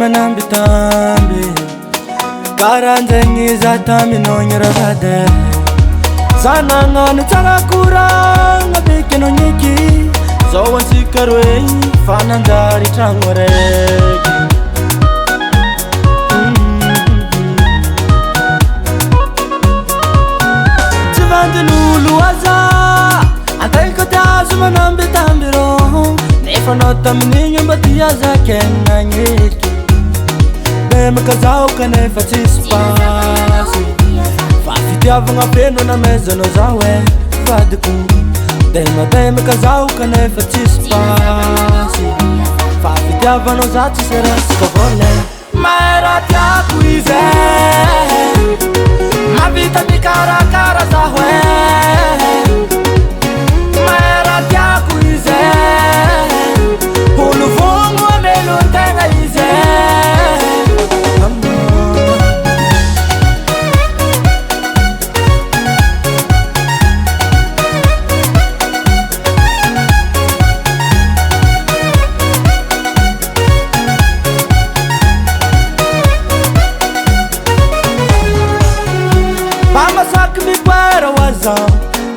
manambitambi karanzeni zataminonyerabade zanangani tsarakuranga bikinonyiki zowansikarwei fanandari trangoreki tivandiluluaza antaikotazo manambitambiro nefanotamininyumbatiaza kenanyeki bemekazauka nefatisipasi fafitiavanga peno na mezono zawe fadiku demekazauka nefatisipasi fafitiavano zatiserasikavole Mahay Raha Tiako ize mavita mikarakara zawe Mahay Raha Tiako ize ulufungu wa meluntenga ize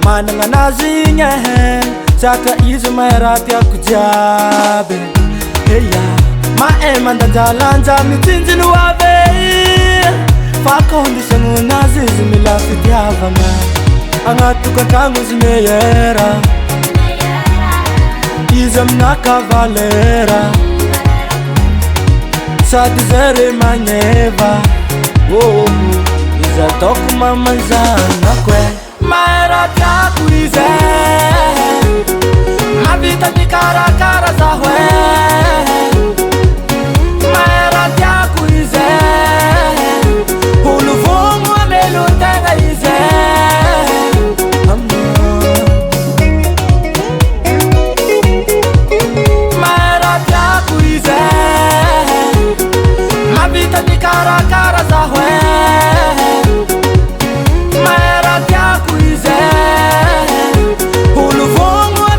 mananga nazinye saka izo Mahay Raha Tiako jiaby heya maema ndajalanja mitsinjiny wave fakondisagno nazy izy mila fitiavagna agnatokantagno izy meyera izy amina kavalera sady zare magneva izy ataoko mamanzanakwe Mahay Raha Tiako ize mavita mikarakara zawe Mahay Raha Tiako ize ulufungu wa meluntenga ize Mahay Raha Tiako ize mavita mikarakara zawe Mahay Raha Tiako ize ulufungu wa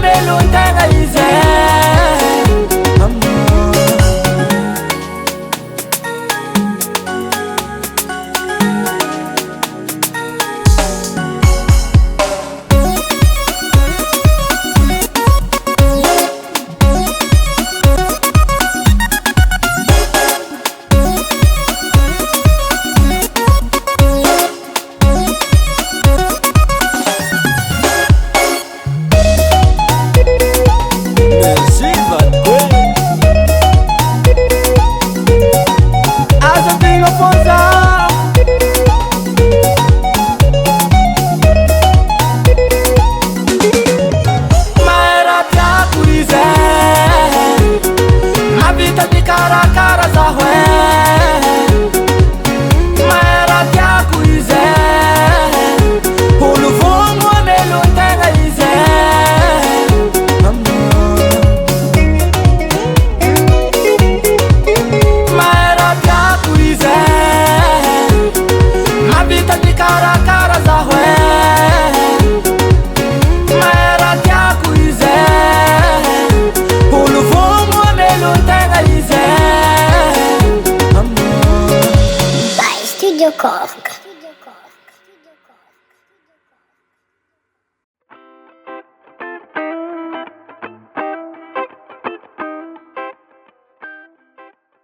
meluntenga ize Studio Cork.